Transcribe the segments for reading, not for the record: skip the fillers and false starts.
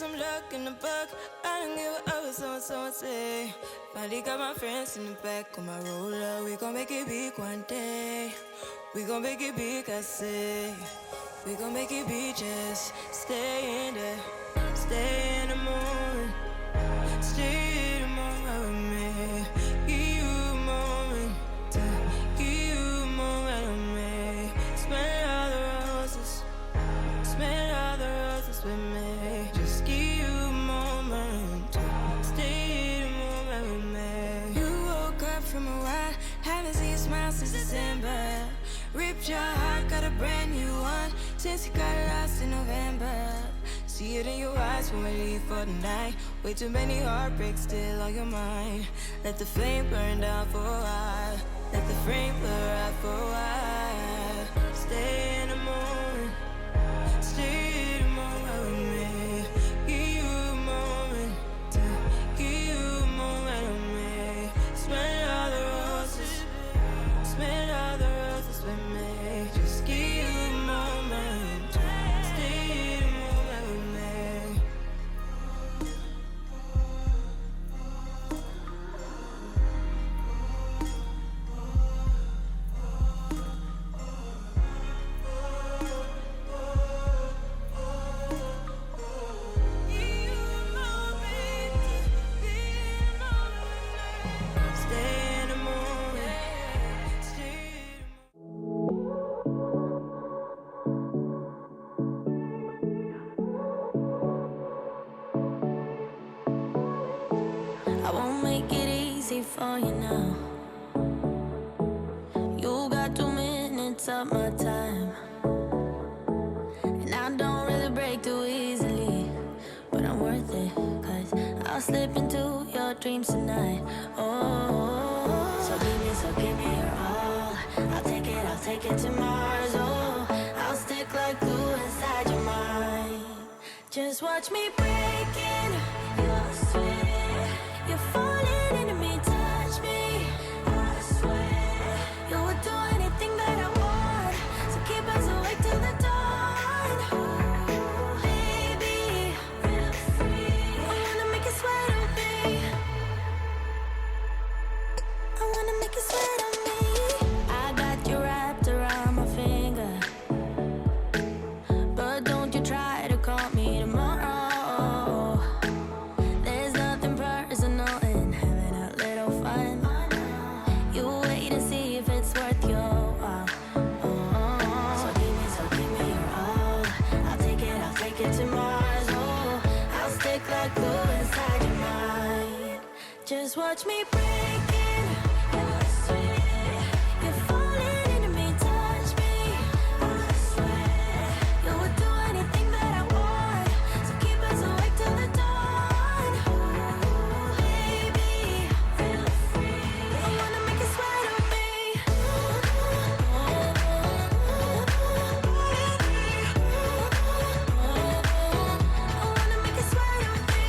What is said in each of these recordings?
some luck in the book. I don't give a what someone say. Finally got my friends in the back of my roller. We gon' make it big one day. We gon' make it big, I say. We gon' make it big, just stay in there. Stay in the moment. Stay in the moment with me. Give you a moment. Give you a moment with me. Smell all the roses. Smell all the roses with me. Just give you a moment. Stay in the moment with me. You woke up from a while. Haven't seen you smile since December. Ripped your heart, got a brand new one since you got lost in November. See it in your eyes when we leave for the night. Way too many heartbreaks still on your mind. Let the flame burn down for a while. Let the flame blur out for a while. Stay in the moment. Stay in the moment with me. Give you a moment. Give you a moment with me. Smell all the roses. Smell all the roses with me. Just give you a moment. Stay in the moment with me. I won't make it easy for you now. You got 2 minutes of my time, and I don't really break too easily, but I'm worth it, 'cause I'll slip into your dreams tonight. Oh, so give me your all. I'll take it to Mars. Oh, I'll stick like glue inside your mind. Just watch me breaking your sweat. You're falling into me, touch me. I swear you would do anything that I want, so keep us awake till the dawn. Ooh, baby, feel free. I wanna make you sweat on me. I wanna make you sweat on me. I got you wrapped around my finger, but don't you try to call me tomorrow. There's nothing personal in having a little fun. You wait and see if it's worth your while. So give me your all. I'll take it to Mars. Oh, I'll stick like glue inside your mind. Just watch me breaking your sweat. You're falling into me, touch me. I swear you would do anything that I want, so keep us awake till the dawn. Ooh, baby, feel free. I wanna make you sweat on me. I wanna make you sweat on me.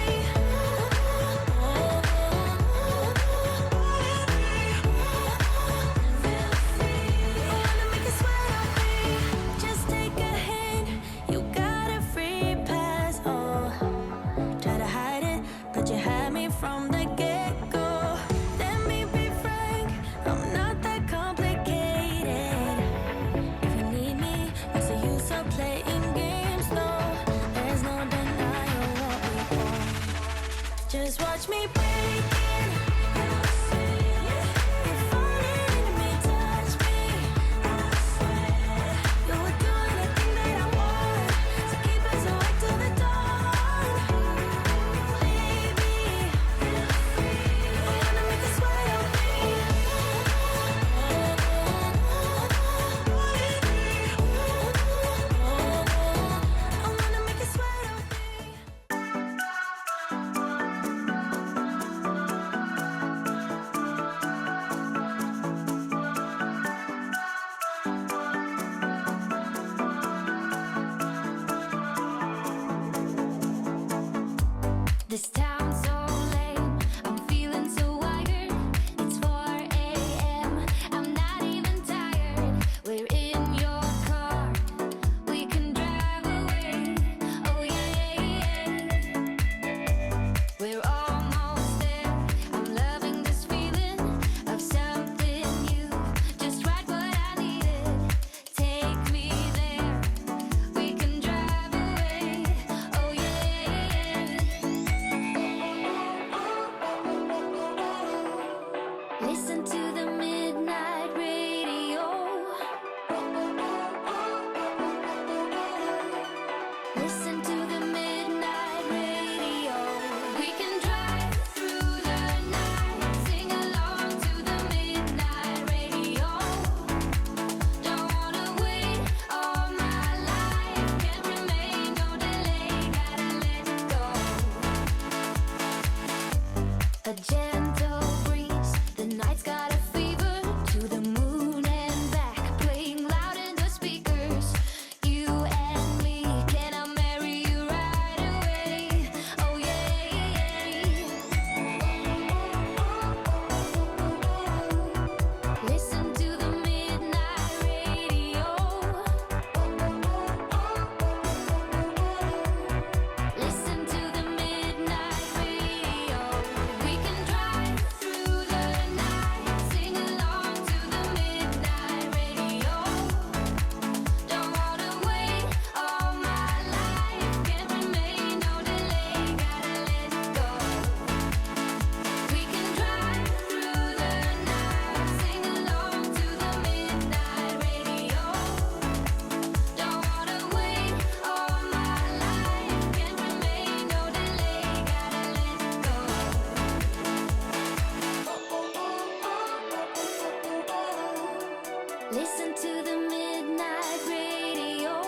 Listen to the midnight radio.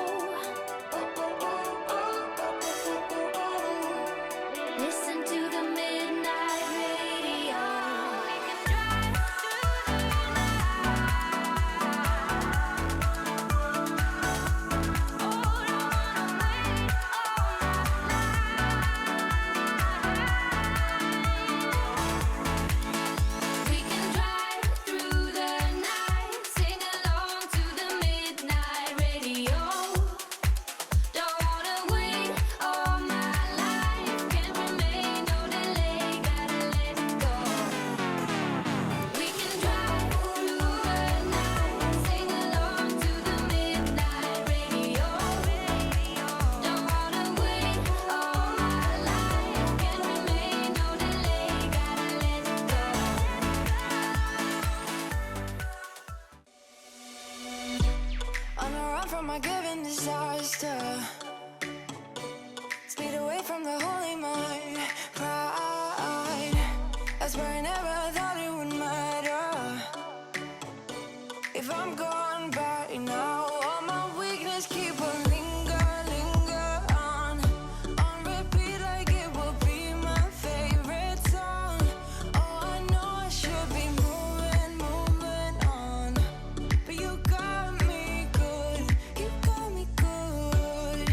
Listen to the midnight radio. We can drive through the night. Oh, I wanna wait all night. We can drive through the night, sing along to the midnight radio. Don't wanna wait all my life, can't remain, no delay, gotta let go. We can drive through the night, sing along to the midnight radio. Don't wanna wait all my life, can't remain, no delay, gotta let go. On a run from my given disaster, speed away from the holy mind, pride. I swear I never thought it would matter if I'm gone by now. All my weakness keep on linger on repeat like it will be my favorite song. Oh, I know I should be moving on, but you got me good, you got me good.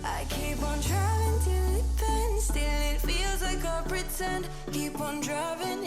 I keep on driving till it bends, still it feels like I pretend. Keep on driving